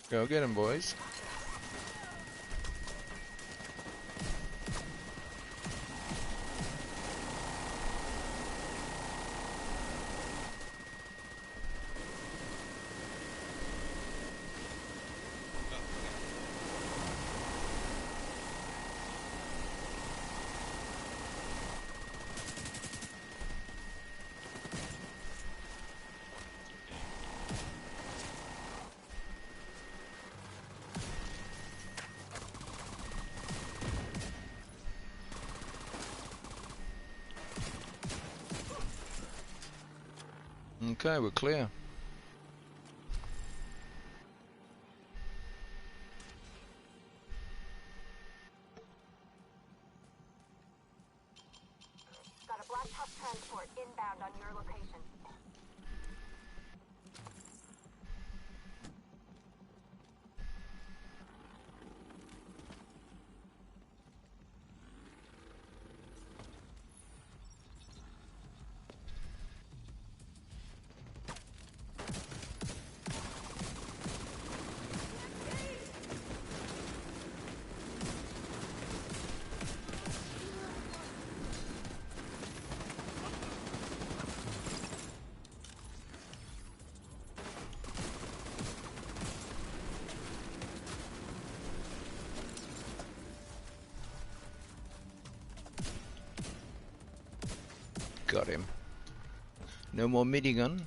Go get him, boys. Okay, we're clear. Got a black top transport inbound on your location. Got him. No more minigun.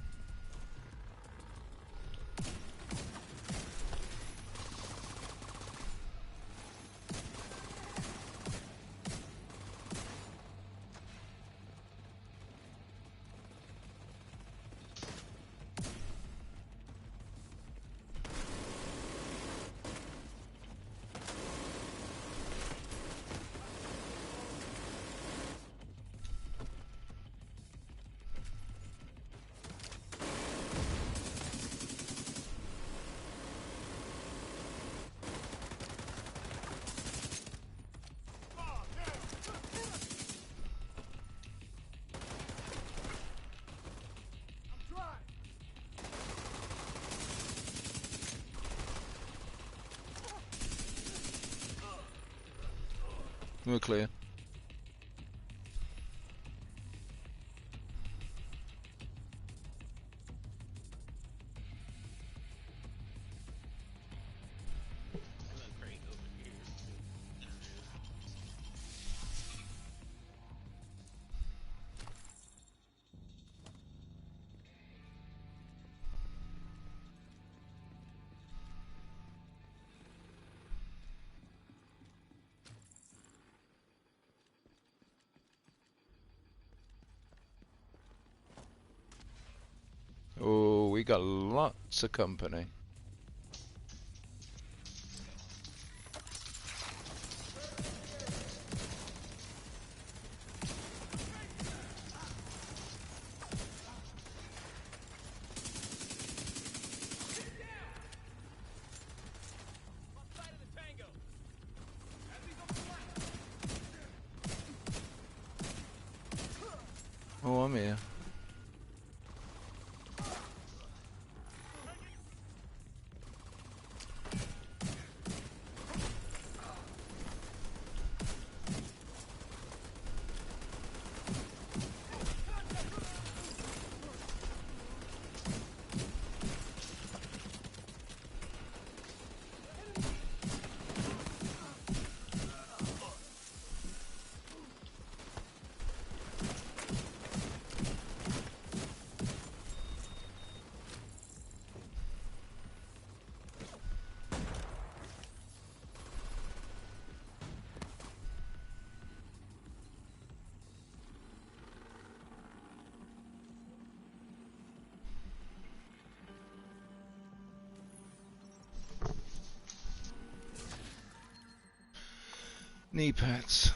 We're clear. Oh, we got lots of company. Oh, I'm here. Knee pads.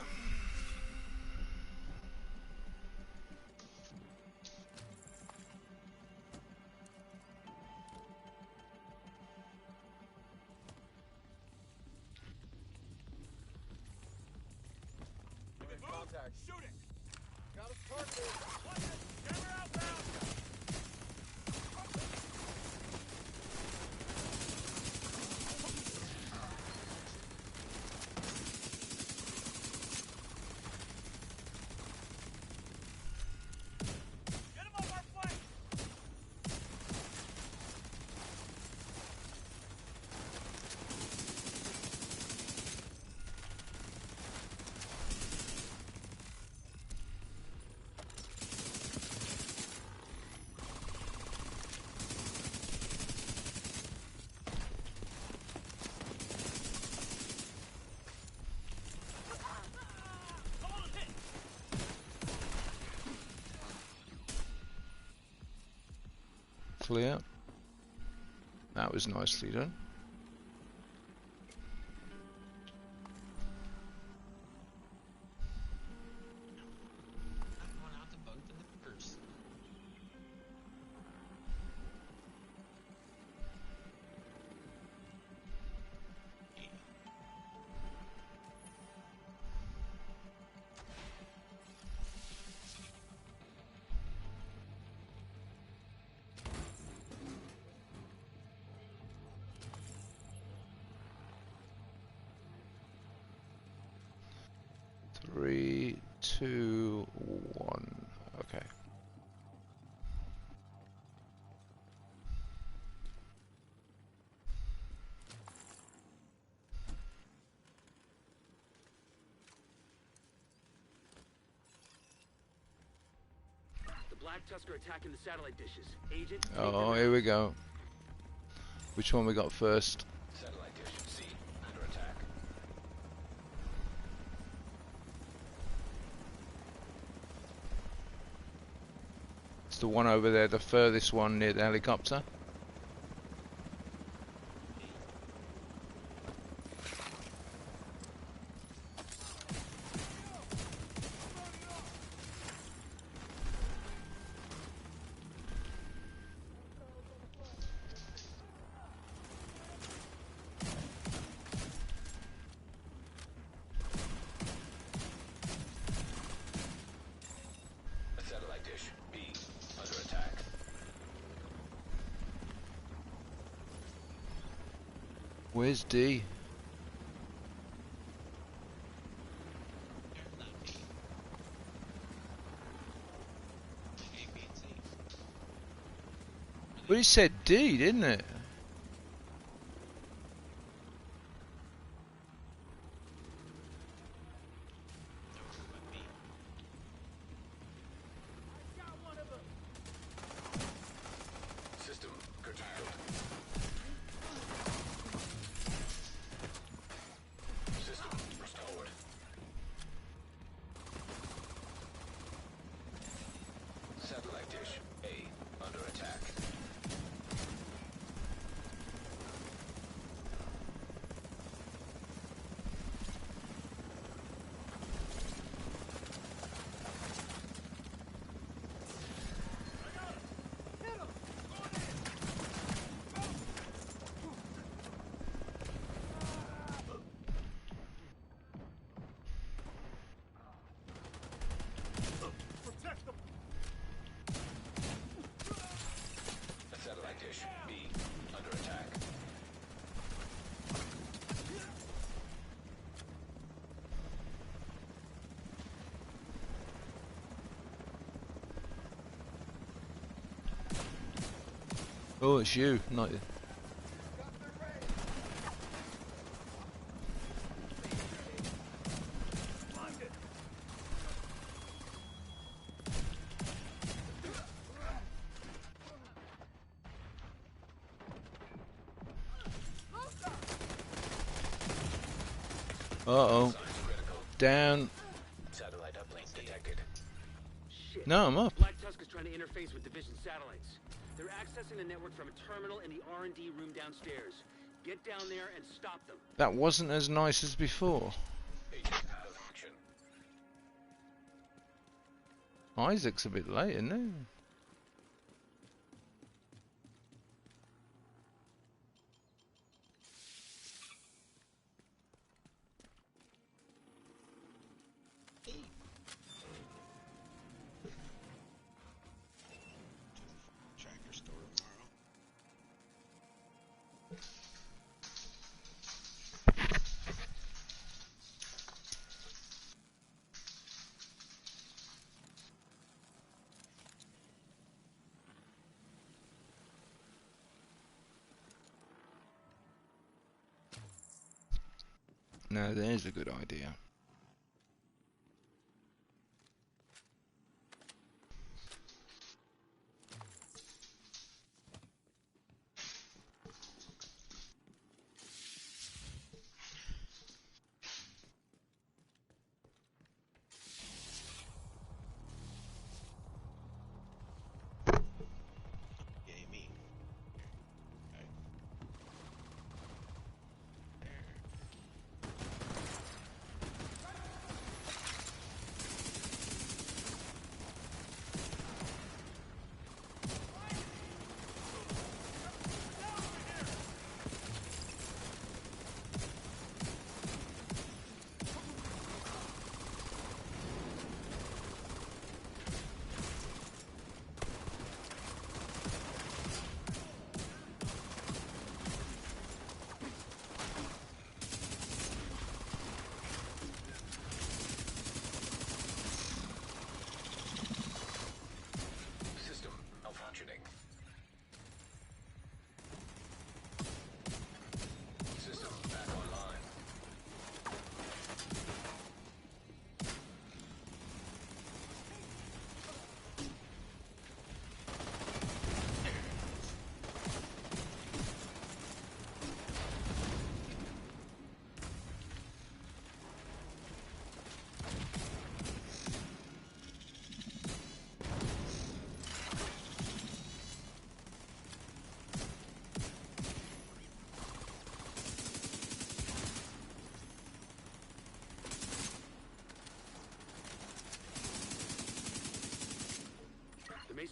Contact. Shooting. Got a target. Camera outbound. Clear. That was nicely done. I'm going out to both of the first. Three, two, one. Okay. The Black Tusk are attacking the satellite dishes. Agent, take Oh, them out. here we go. Which one we got first? Satellite dish C under attack. It's the one over there, the furthest one near the helicopter. Satellite dish B under attack. Where's D? There's not B. Like A, B, and C. Well, he said D, didn't it? No, but B. Got one of them. System curtailed. System restored. Satellite dish A under attack. Protect them. Satellite dish B under attack. Oh, it's you, not you. Uh-oh. Signs critical. Down. Satellite uplink detected. Shit. No, I'm up. Black Tusk is trying to interface with Division satellites. They're accessing the network from a terminal in the R&D room downstairs. Get down there and stop them. That wasn't as nice as before. Agent out of action. Isaac's a bit late, isn't he? Tractor store tomorrow. Now there's a good idea. Yay me.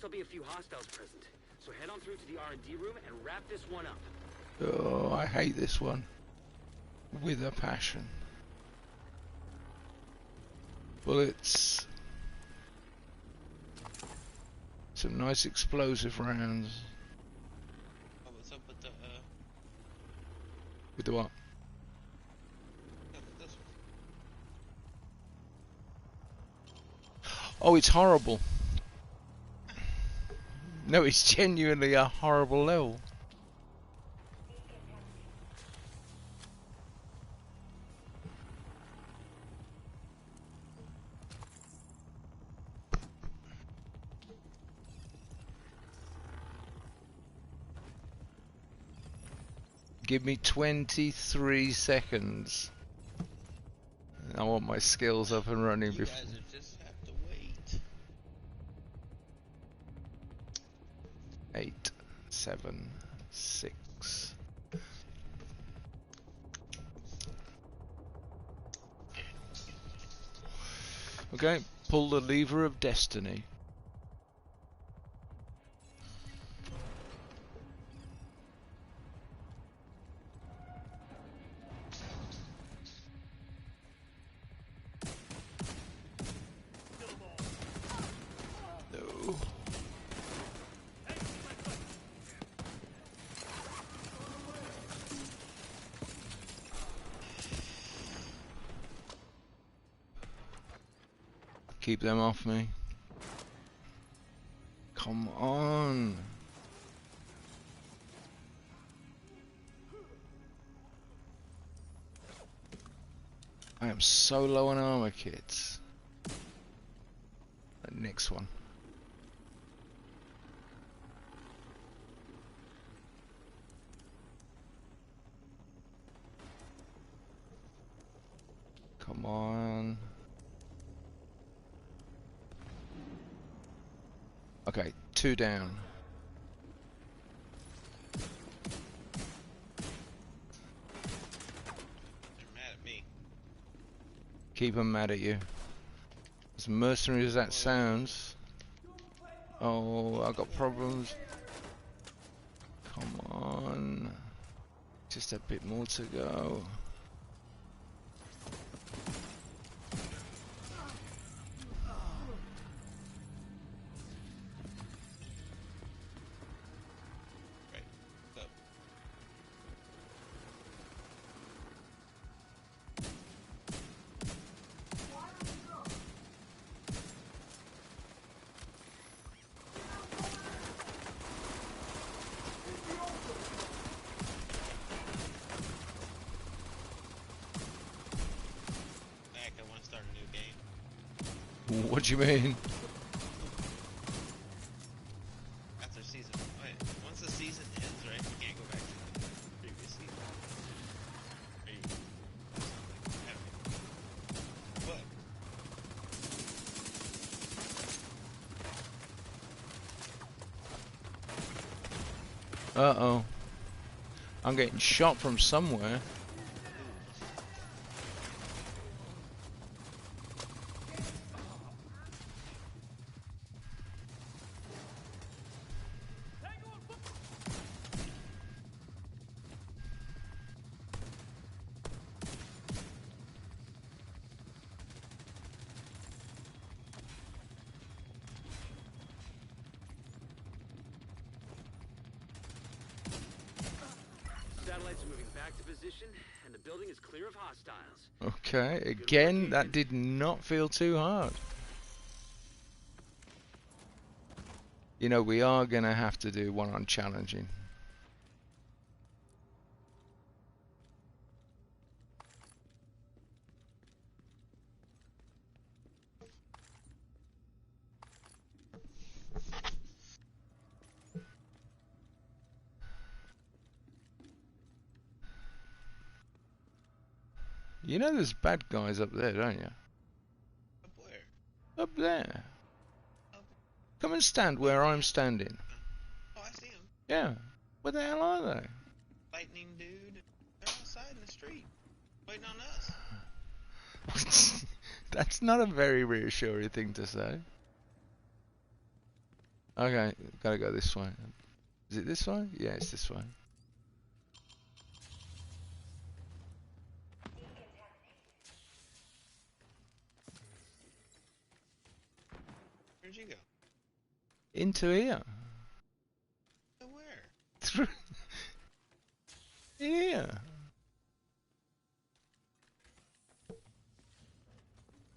there'll be a few hostiles present. So head on through to the R&D room and wrap this one up. Oh, I hate this one. With a passion. Bullets. Some nice explosive rounds. Oh, what's up with the, With the what? this one? Oh, it's horrible. No, it's genuinely a horrible level. Give me 23 seconds. I want my skills up and running You before. guys are just have to wait. 8, 7, 6. Okay, pull the lever of destiny. No. Keep them off me. Come on. I am so low on armor kits. Next one. Come on. Okay, 2 down. They're mad at me. Keep them mad at you. As mercenary as that sounds. Oh, I got problems. Come on. Just a bit more to go. Right. So, heck, I want to start a new game. What do you mean? After season, wait, once the season ends, right, you can't go back to the previous season. Or you, I don't know. But, Uh-oh. I'm getting shot from somewhere. Satellites are moving back to position, and the building is clear of hostiles. Okay, again, that did not feel too hard. You know, we are going to have to do one on challenging. You know there's bad guys up there, don't you? up where? Up there. Up. Come and stand where I'm standing. Oh, I see them. Yeah. Where the hell are they? Lightning dude. They're outside in the street. Waiting on us. That's not a very reassuring thing to say. Okay, gotta go this way. Is it this way? Yeah, it's this way. Where'd you go? Into here. To where? Through here.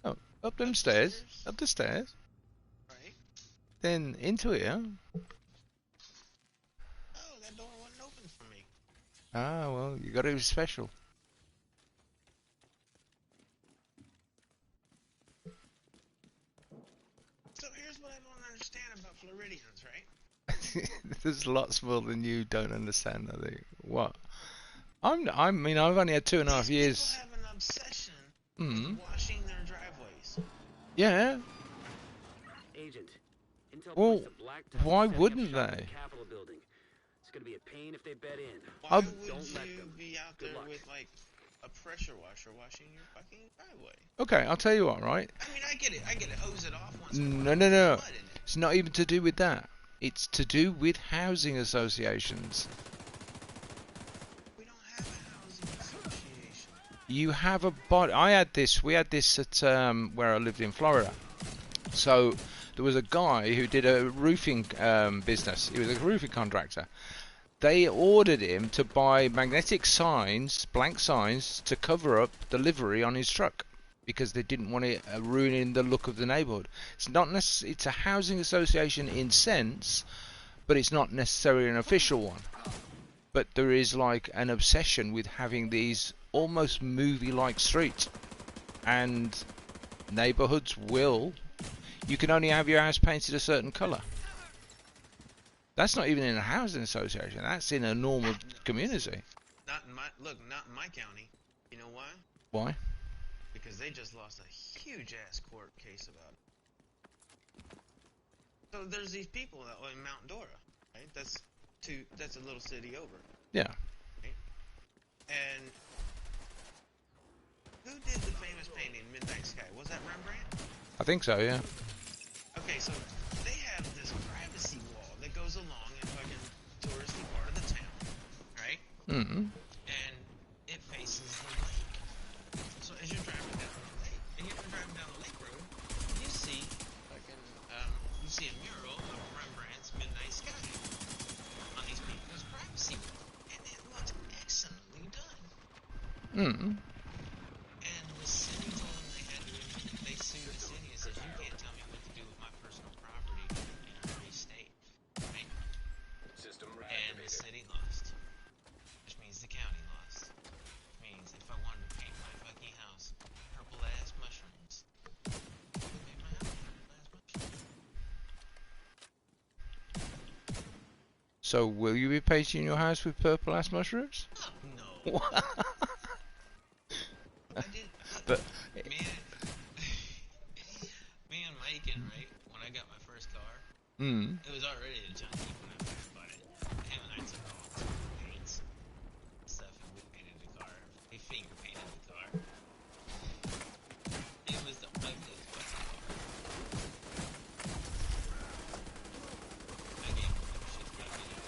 Oh, up them stairs. Up the stairs. Right. Then into here. Oh, that door wasn't open for me. Ah, well, you gotta be special. So here's what I don't understand about Floridians, right? There's lots more than you don't understand, I think. What? I mean, I've only had 2.5 These years. people have an obsession Hmm. with washing their driveways. Yeah. Agent, Intel Well, placed a black tusk why setting up wouldn't shop in they? the Capitol building. It's gonna be a pain if they bet in. Why I'll- would Don't let you them. be out Good there luck. with like a pressure washer washing your fucking driveway? Okay, I'll tell you what, right? I mean, I get it. Hose it off once in a while. No, no, There's no. mud in it. It's not even to do with that. It's to do with housing associations. We don't have a housing association. You have a body. We had this at where I lived in Florida. So there was a guy who did a roofing business. He was a roofing contractor. They ordered him to buy magnetic signs, blank signs, to cover up the livery on his truck because they didn't want it ruining the look of the neighbourhood. It's not it's a housing association in sense, but it's not necessarily an official one. But there is like an obsession with having these almost movie-like streets, and neighbourhoods will. You can only have your house painted a certain colour. That's not even in a housing association. That's in a normal community. Not in my county. You know why? Why? Because they just lost a huge ass court case about it. So there's these people that in Mount Dora, right? That's a little city over. Yeah. Right? And who did the famous painting Midnight Sky? Was that Rembrandt? I think so, yeah. Okay, so they have this privacy wall that goes along in fucking touristy part of the town, right? Mm-hmm. And it faces the lake. So as you're driving down the lake, road, you see fucking you see a mural of Rembrandt's Midnight Sky on these people's privacy wall, and it looks excellently done. Mm-hmm. And the city told them they sued the city and says, you can't tell me what to do with my personal property in a free state, right? System And the reactivated. city lost, which means the county lost. Which means if I wanted to paint my fucking house purple ass mushrooms, I would paint my house purple ass mushrooms. So will you be painting your house with purple ass mushrooms? Oh, no. I did. But Me and Mike, and right when I got my first car, it was already a junkie when I first bought it. Him and I took all the paints and stuff, and we painted the car. We finger painted the car. It was the ugliest fucking car. I gave him some shit for that video.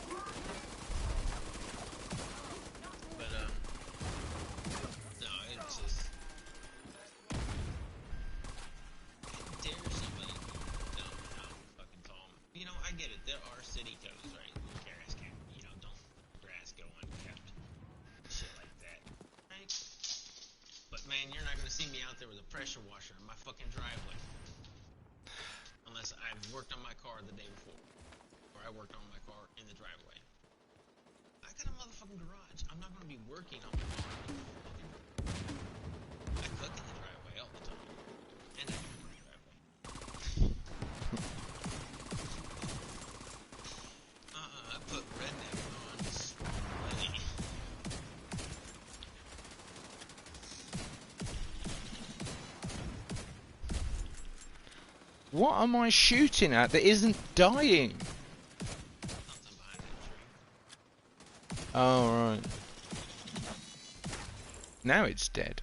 But no, it's just. Dare somebody don't know how fucking tall. You know, I get it. There are city codes, right? Grass can't, don't grass go unkept. Shit like that, right? But man, you're not gonna see me out there with a pressure washer in my fucking driveway, unless I've worked on my car the day before, or I worked on my car in the driveway. I got a motherfucking garage. I'm not gonna be working on my car. I cook in the driveway all the time. And I cook in the driveway. I put redneck on display. What am I shooting at that isn't dying? Something behind that tree. Oh, right. Now it's dead.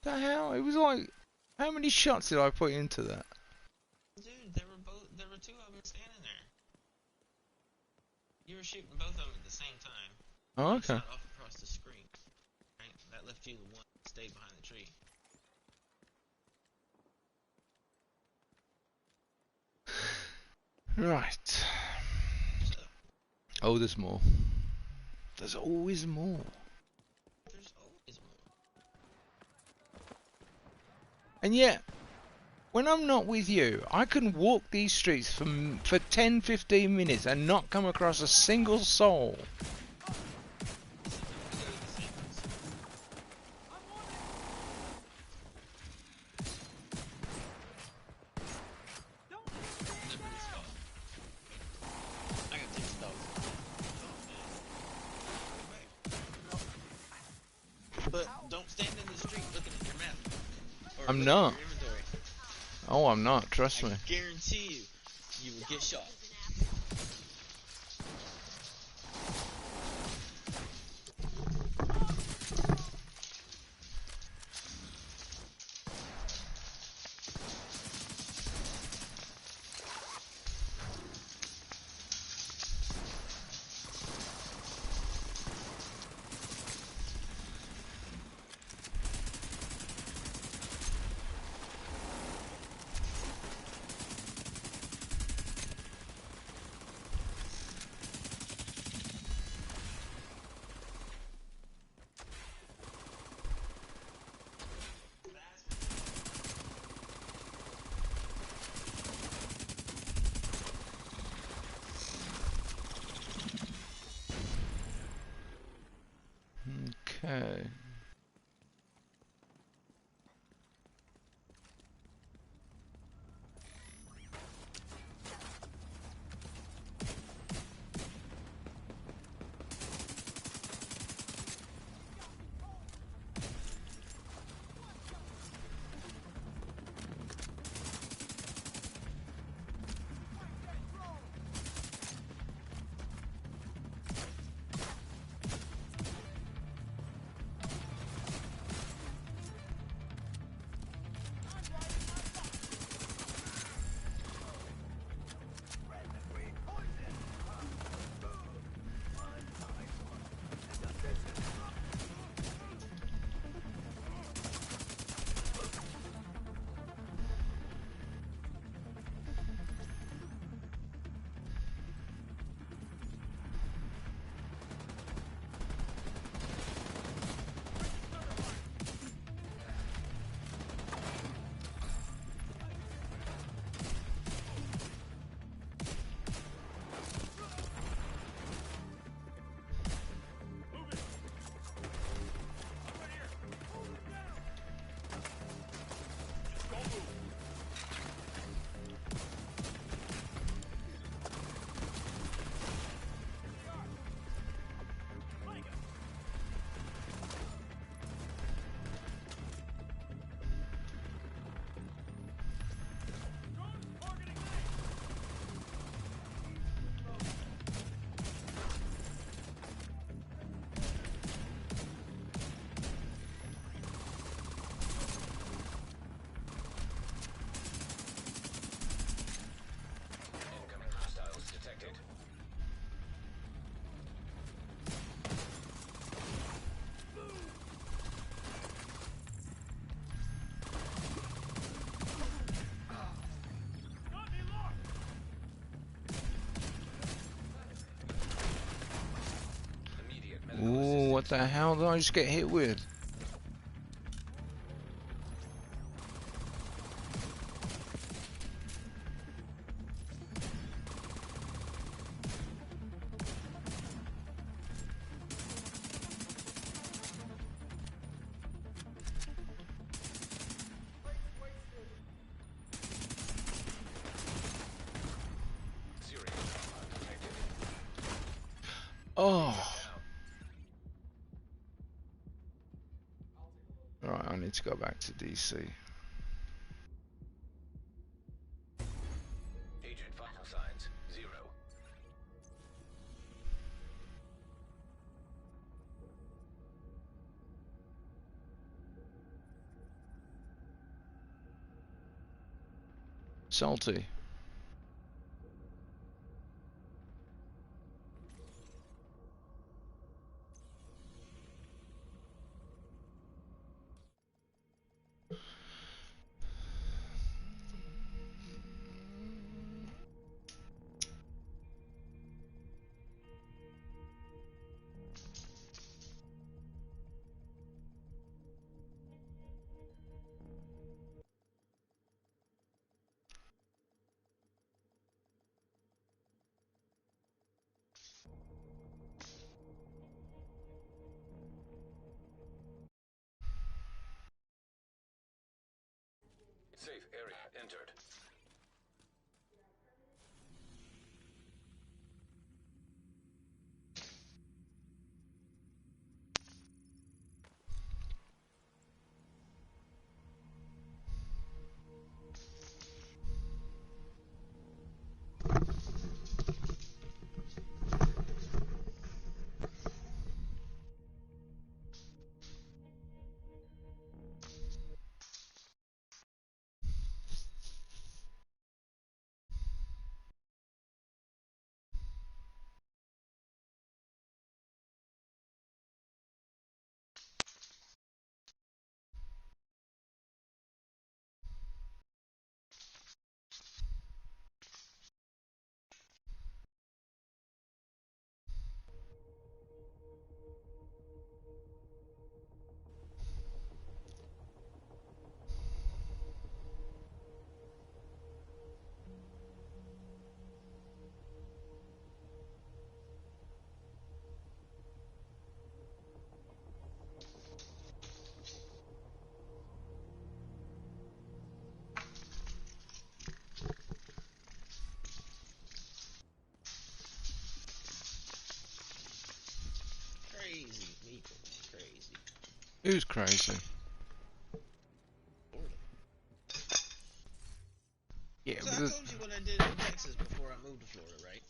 The hell? It was like... How many shots did I put into that? Dude, there were two of them standing You were shooting both of them at the same time. Oh, You okay. shot off across the screen. Right? That left you the one that stayed behind the tree. Right. So, Oh, there's more. There's always more. there's always more. And yet, when I'm not with you, I can walk these streets for 10, 15 minutes and not come across a single soul. We go to the same place. Liberty's fault. I got 6 dogs. But don't stand in the street looking at your map. Or I'm looking not. at your inventory. Oh, I'm not. Trust me. I guarantee you, you will get shot. Okay. Incoming hostiles detected. Immediate medical Ooh, assistance. what the hell did I just get hit with? Serious trauma detected. Oh. Right, I need to go back to DC. Agent vital signs 0. Salty. Safe area entered. Crazy people, crazy. Who's crazy? Florida. Yeah, So but I told you what I did in Texas before I moved to Florida, right?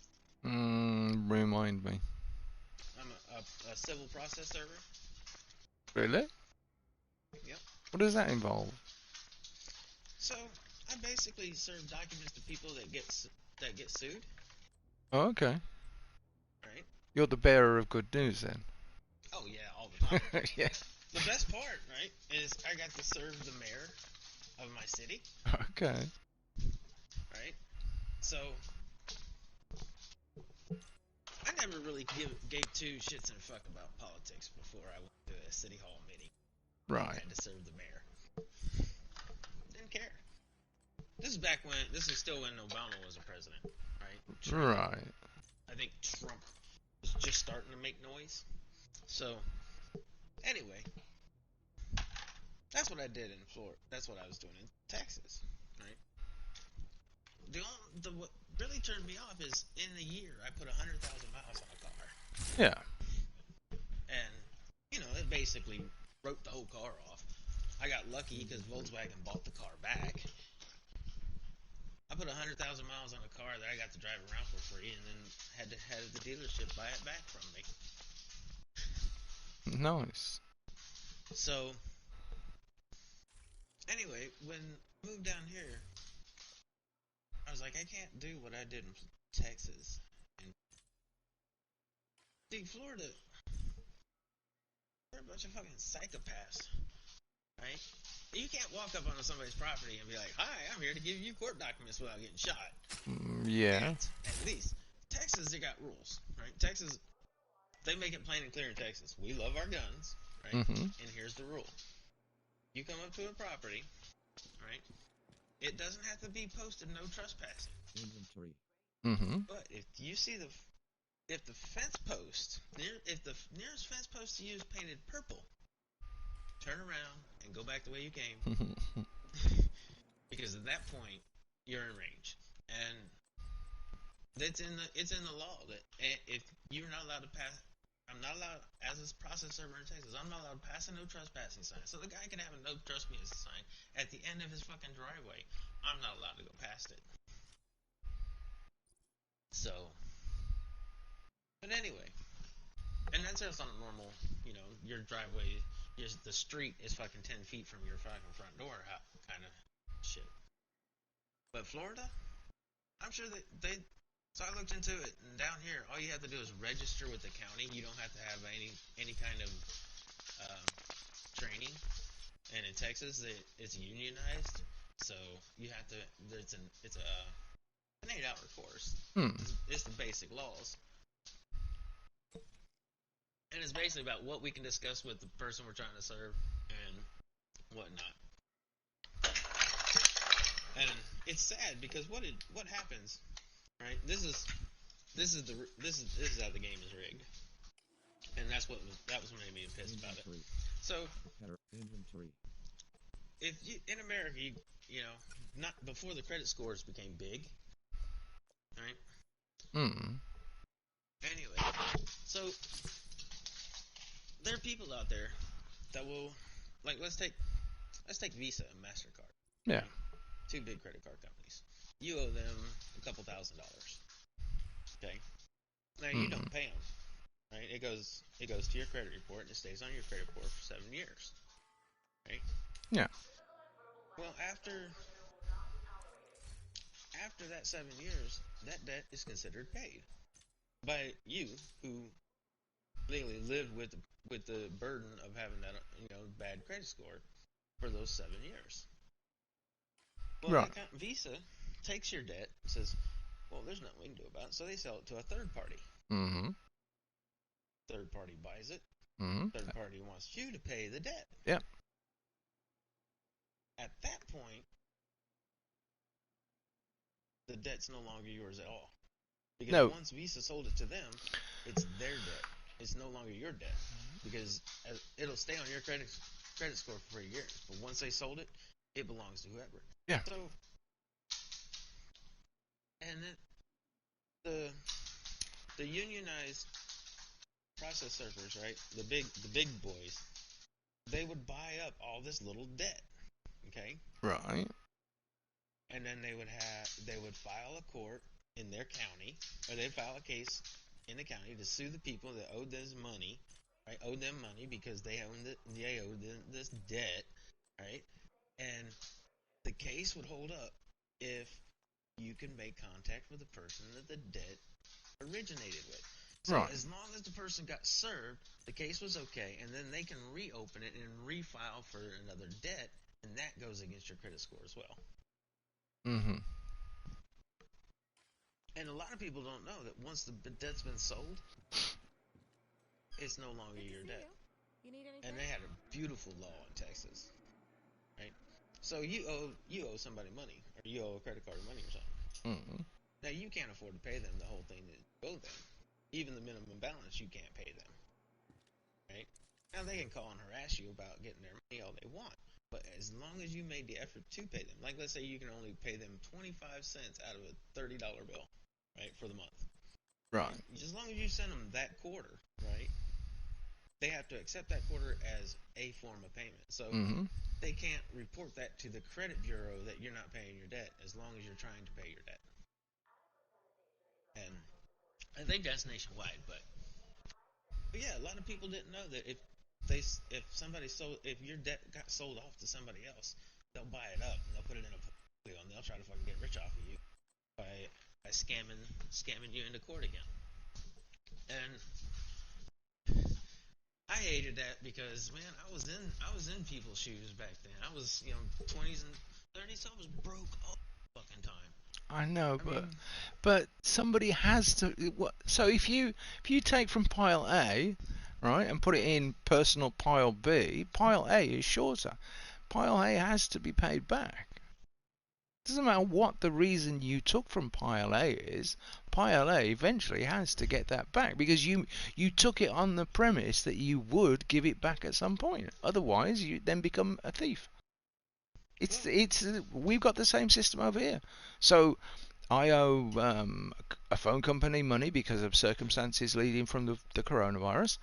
remind me. I'm a civil process server. Really? Yep. What does that involve? So I basically serve documents to people that get sued, Oh, okay. right? You're the bearer of good news then. Oh yeah, all the time. Yeah. The best part, right, is I got to serve the mayor of my city, Okay. right? So I never really gave two shits and a fuck about politics before I went to a city hall meeting. I Right. had to serve the mayor. Didn't care. This is still when Obama was a president, right? Right. I think Trump was just starting to make noise. So, anyway, that's what I did in Florida. That's what I was doing in Texas, right? What really turned me off is in a year I put 100,000 miles on a car, Yeah. and it basically wrote the whole car off. I got lucky because Volkswagen bought the car back. I put 100,000 miles on a car that I got to drive around for free, and then had the dealership buy it back from me. Nice. So, anyway, when I moved down here, I was like, I can't do what I did in Texas. And see, Florida, they're a bunch of fucking psychopaths, right? You can't walk up onto somebody's property and be like, hi, I'm here to give you court documents without getting shot. Yeah. At least. Texas, they got rules, right? Texas, they make it plain and clear in Texas. We love our guns, right? Mhm. And here's the rule. You come up to a property, right? It doesn't have to be posted no trespassing. Inventory. Mhm. But if you see if the fence post, if the nearest fence post to you is painted purple, turn around and go back the way you came. Because at that point, you're in range. And it's in the law that if you're not allowed to pass, I'm not allowed, as a process server in Texas, I'm not allowed to pass a no trespassing sign. So the guy can have a no trespassing sign at the end of his fucking driveway. I'm not allowed to go past it. So, but anyway, and that's just on a normal, your driveway, the street is fucking 10 feet from your fucking front door, kind of shit. But Florida, I'm sure that so I looked into it, and down here, all you have to do is register with the county. You don't have to have any kind of training. And in Texas, it's unionized, so you have to. It's an 8-hour course. It's the basic laws, and it's basically about what we can discuss with the person we're trying to serve and whatnot. And it's sad because what happens, right? This is how the game is rigged, and that was what made me pissed about it. So Inventory. if you in America, you know, not before the credit scores became big, right? Hmm. Anyway, so there are people out there that will, like, let's take Visa and Mastercard. Yeah. Okay? Two big credit card companies. You owe them a couple $1,000. Okay. Now you don't pay them, right? It goes to your credit report and it stays on your credit report for 7 years, right? Yeah. Well, after that 7 years, that debt is considered paid by you, who legally lived with the burden of having that bad credit score for those 7 years. Well, Right. Visa takes your debt and says, "Well, there's nothing we can do about it," so they sell it to a third party. Mm-hmm. Third party buys it. Mm-hmm. Third party wants you to pay the debt. Yep. At that point, the debt's no longer yours at all. Because No. once Visa sold it to them, it's their debt. It's no longer your debt. Because it'll stay on your credit score for 3 years. But once they sold it, it belongs to whoever. Yeah. So, and then the unionized process servers, right? The big boys, they would buy up all this little debt. Okay? Right. And then they would file a court in their county, or they'd file a case in the county to sue the people that owed this money, right? Owed them money because they owed this debt, right? And the case would hold up if you can make contact with the person that the debt originated with. So Right. as long as the person got served, the case was okay, and then they can reopen it and refile for another debt, and that goes against your credit score as well. Mm-hmm. And a lot of people don't know that once the debt's been sold, it's no longer your debt. You need anything? And they had a beautiful law in Texas, right? So you owe somebody money, or you owe a credit card money or something. Mm-hmm. Now you can't afford to pay them the whole thing that you owe them. Even the minimum balance, you can't pay them, right? Now they can call and harass you about getting their money all they want, but as long as you made the effort to pay them, like let's say you can only pay them 25 cents out of a $30 bill, right, for the month. Right. As long as you send them that quarter, right, they have to accept that quarter as a form of payment. So Mm-hmm. they can't report that to the credit bureau that you're not paying your debt as long as you're trying to pay your debt. And I think that's nationwide, but yeah, a lot of people didn't know that if your debt got sold off to somebody else, they'll buy it up and they'll put it in a portfolio and they'll try to fucking get rich off of you by scamming you into court again. And I hated that because, man, I was in people's shoes back then. I was 20s and 30s, so I was broke all the fucking time. I know, I mean, but somebody has to. So if you take from pile A, right, and put it in personal pile B, pile A is shorter. Pile A has to be paid back. Doesn't matter what the reason you took from pile A is. Pile A eventually has to get that back because you took it on the premise that you would give it back at some point. Otherwise, you then become a thief. We've got the same system over here. So I owe a phone company money because of circumstances leading from the coronavirus.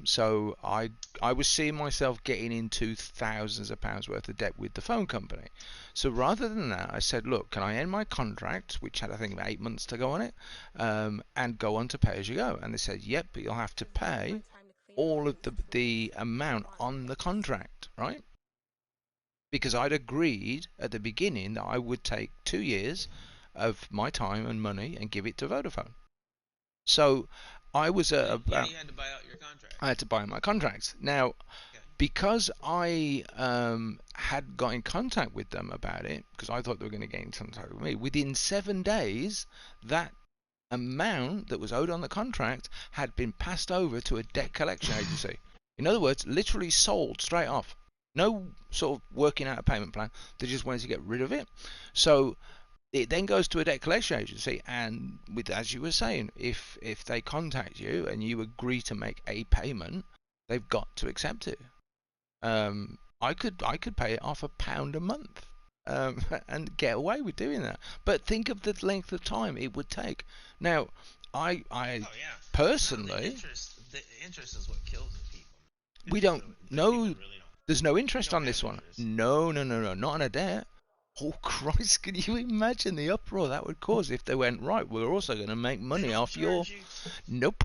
So I was seeing myself getting into thousands of pounds worth of debt with the phone company. So rather than that, I said, look, can I end my contract, which had I think about 8 months to go on it, and go on to pay as you go? And they said, yep, but you'll have to pay all of the amount on the contract, right? Because I'd agreed at the beginning that I would take 2 years of my time and money and give it to Vodafone. So I was at about... You had to buy out your contract. I had to buy my contracts. Now, because I had got in contact with them about it, because I thought they were going to get in contact with me, within 7 days, that amount that was owed on the contract had been passed over to a debt collection agency. In other words, literally sold straight off. No sort of working out a payment plan. They just wanted to get rid of it. So it then goes to a debt collection agency, and as you were saying, if they contact you and you agree to make a payment, they've got to accept it. I could pay it off £1 a month, and get away with doing that. But think of the length of time it would take. Now, I Oh yeah. personally, The interest is what kills the people. we don't know. People really don't. There's no interest don't on this have one. interest. No, not on a debt. Oh Christ! Can you imagine the uproar that would cause if they went right? We're also going to make money They don't off your. charge you- Nope.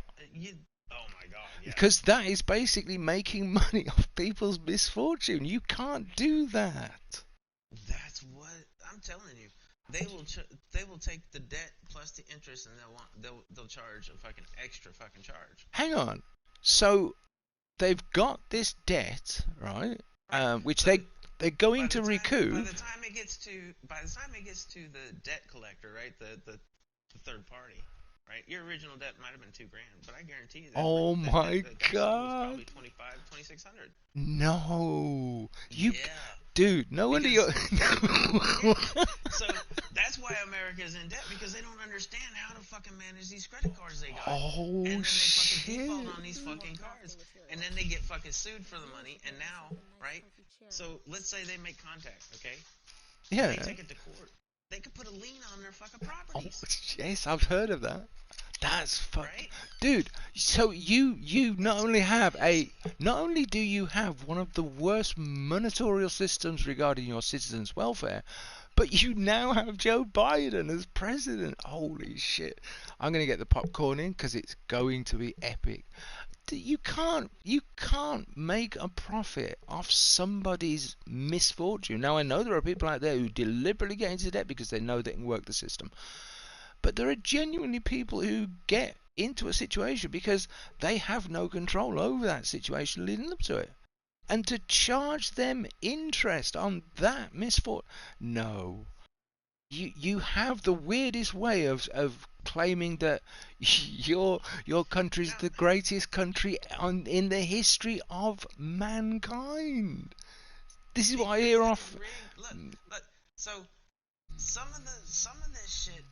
Oh my god. Yeah. Because that is basically making money off people's misfortune. You can't do that. That's what I'm telling you. They will take the debt plus the interest, and they'll charge a fucking extra fucking charge. Hang on. So they've got this debt, right? Which they're going to recoup. By the time it gets to the debt collector, right? The third party, right? Your original debt might have been $2,000, but I guarantee you that. Oh my that was God. probably $2,600. No. You. Yeah. Dude, no wonder you're. So that's why America's in debt, because they don't understand how to fucking manage these credit cards they got. Oh, and then they fucking shit. default on these fucking cards, and then they get fucking sued for the money. And now, right? So let's say they make contact, okay? Yeah. They take it to court. They could put a lien on their fucking Oh, properties. yes, I've heard of that. That's Right? Dude, so you not only do you have one of the worst monetorial systems regarding your citizens' welfare, but you now have Joe Biden as president. Holy shit. I'm going to get the popcorn in because it's going to be epic. You can't make a profit off somebody's misfortune. Now, I know there are people out there who deliberately get into debt because they know they can work the system. But there are genuinely people who get into a situation because they have no control over that situation leading up to it. And to charge them interest on that misfortune, no. You have the weirdest way of claiming that your country's the greatest country in the history of mankind. This is what I hear off. Look. So some of this shit,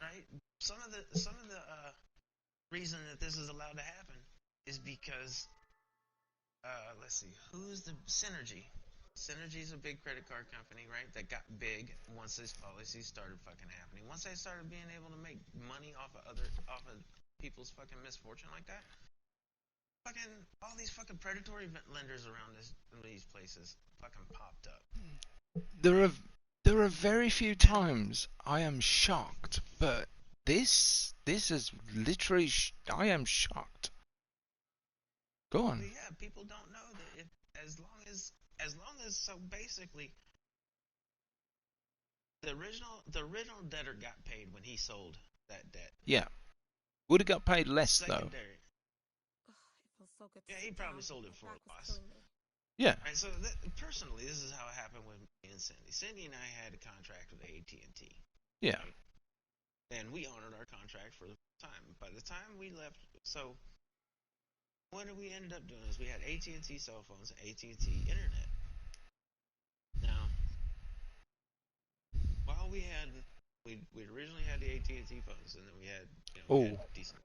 right? Some of the reason that this is allowed to happen is because let's see, who's the Synergy? Synergy's a big credit card company, right? That got big once this policy started fucking happening. Once they started being able to make money off of people's fucking misfortune like that, fucking all these fucking predatory lenders around these places fucking popped up. There are very few times I am shocked, but this is literally I am shocked. Go on. But yeah, people don't know that as long as so basically the original debtor got paid when he sold that debt. Yeah. Would have got paid less though. Yeah, he probably sold it for a loss. Yeah. Right, so personally, this is how it happened with me and Cindy. Cindy and I had a contract with AT&T. Yeah. Right? And we honored our contract for the time. By the time we left, so what we ended up doing is we had AT&T cell phones and AT&T internet. Now, while we originally had the AT&T phones, and then we had, we had decent.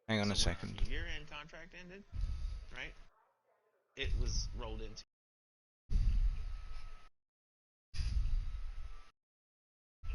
Hang on a So when second. our year-end contract ended, right? It was rolled into